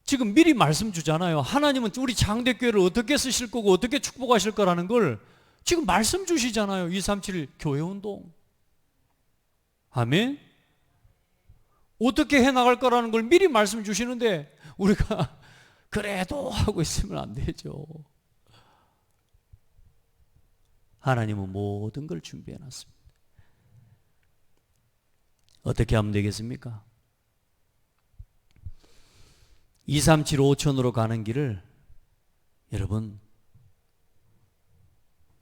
지금 미리 말씀 주잖아요. 하나님은 우리 장대교회를 어떻게 쓰실 거고 어떻게 축복하실 거라는 걸 지금 말씀 주시잖아요. 237 교회운동. 아멘. 어떻게 해나갈 거라는 걸 미리 말씀 주시는데 우리가 그래도 하고 있으면 안 되죠. 하나님은 모든 걸 준비해 놨습니다. 어떻게 하면 되겠습니까? 237 5천으로 가는 길을 여러분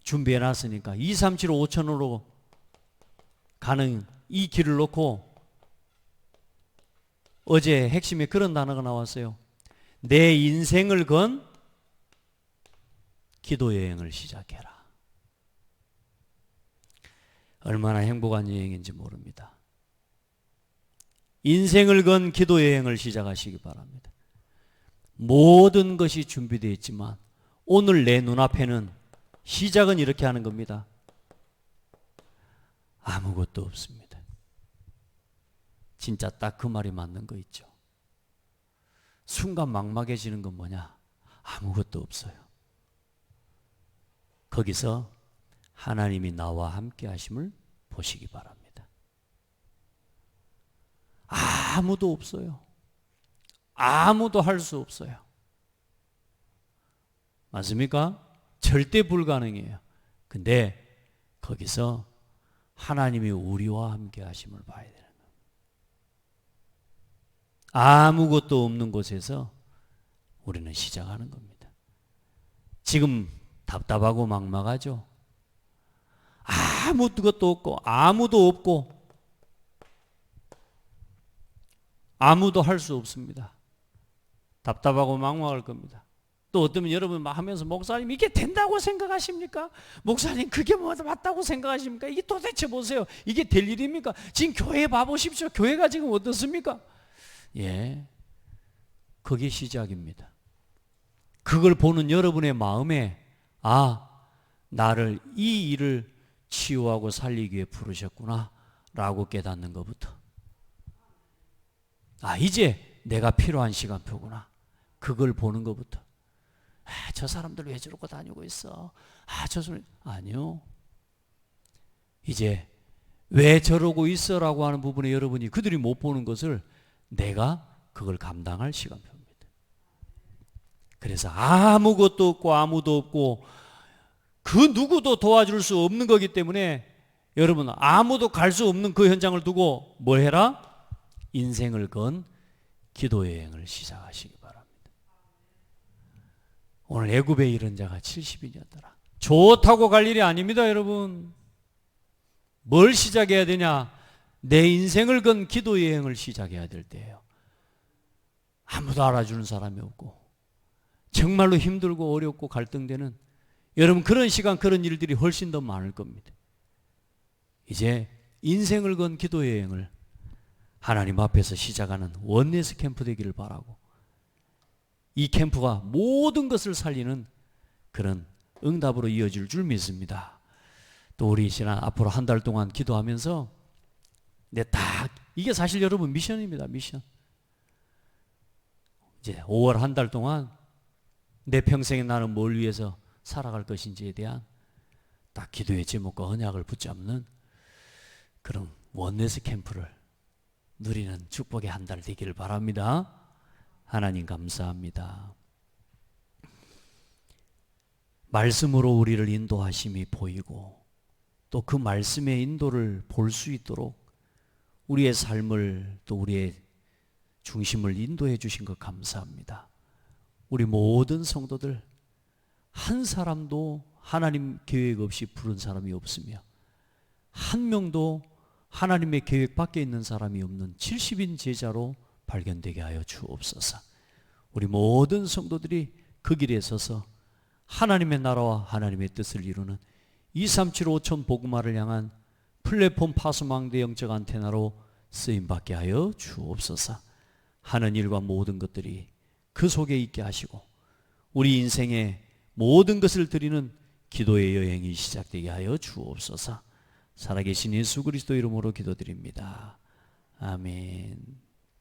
준비해 놨으니까 237 5천으로 가는 이 길을 놓고 어제 핵심에 그런 단어가 나왔어요. 내 인생을 건 기도 여행을 시작해라. 얼마나 행복한 여행인지 모릅니다. 인생을 건 기도 여행을 시작하시기 바랍니다. 모든 것이 준비되어 있지만 오늘 내 눈앞에는 시작은 이렇게 하는 겁니다. 아무것도 없습니다. 진짜 딱 그 말이 맞는 거 있죠. 순간 막막해지는 건 뭐냐? 아무것도 없어요. 거기서 하나님이 나와 함께 하심을 보시기 바랍니다. 아무도 없어요. 아무도 할 수 없어요. 맞습니까? 절대 불가능해요. 근데 거기서 하나님이 우리와 함께 하심을 봐야 되는 거예요. 아무것도 없는 곳에서 우리는 시작하는 겁니다. 지금 답답하고 막막하죠? 아무것도 없고 아무도 없고 아무도 할 수 없습니다. 답답하고 막막할 겁니다. 또 어쩌면 여러분 하면서 목사님 이게 된다고 생각하십니까? 목사님 그게 맞다고 생각하십니까? 이게 도대체 보세요. 이게 될 일입니까? 지금 교회 봐보십시오. 교회가 지금 어떻습니까? 예, 그게 시작입니다. 그걸 보는 여러분의 마음에 나를 이 일을 치유하고 살리기 위해 부르셨구나 라고 깨닫는 것부터 이제 내가 필요한 시간표구나 그걸 보는 것부터 저 사람들 왜 저러고 다니고 있어? 아니요. 이제 왜 저러고 있어라고 하는 부분에 여러분이 그들이 못 보는 것을 내가 그걸 감당할 시간표입니다. 그래서 아무것도 없고 아무도 없고 그 누구도 도와줄 수 없는 거기 때문에 여러분 아무도 갈 수 없는 그 현장을 두고 뭘 해라? 인생을 건 기도 여행을 시작하시기 바랍니다. 오늘 애굽에 이른 자가 70인이었더라. 좋다고 갈 일이 아닙니다, 여러분. 뭘 시작해야 되냐? 내 인생을 건 기도 여행을 시작해야 될 때예요. 아무도 알아주는 사람이 없고 정말로 힘들고 어렵고 갈등되는 여러분 그런 시간 그런 일들이 훨씬 더 많을 겁니다. 이제 인생을 건 기도 여행을 하나님 앞에서 시작하는 원네스 캠프 되기를 바라고 이 캠프가 모든 것을 살리는 그런 응답으로 이어질 줄 믿습니다. 또 우리 지난 앞으로 한 달 동안 기도하면서 이게 사실 여러분 미션입니다. 미션. 이제 5월 한 달 동안 내 평생에 나는 뭘 위해서 살아갈 것인지에 대한 딱 기도의 제목과 언약을 붙잡는 그런 원네스 캠프를 누리는 축복의 한 달 되기를 바랍니다. 하나님 감사합니다. 말씀으로 우리를 인도하심이 보이고 또 그 말씀의 인도를 볼 수 있도록 우리의 삶을 또 우리의 중심을 인도해 주신 것 감사합니다. 우리 모든 성도들 한 사람도 하나님 계획 없이 부른 사람이 없으며 한 명도 하나님의 계획 밖에 있는 사람이 없는 70인 제자로 발견되게 하여 주옵소서. 우리 모든 성도들이 그 길에 서서 하나님의 나라와 하나님의 뜻을 이루는 2375000 복음화를 향한 플랫폼 파수망대 영적 안테나로 쓰임받게 하여 주옵소서. 하는 일과 모든 것들이 그 속에 있게 하시고 우리 인생의 모든 것을 드리는 기도의 여행이 시작되게 하여 주옵소서. 살아계신 예수 그리스도 이름으로 기도드립니다. 아멘.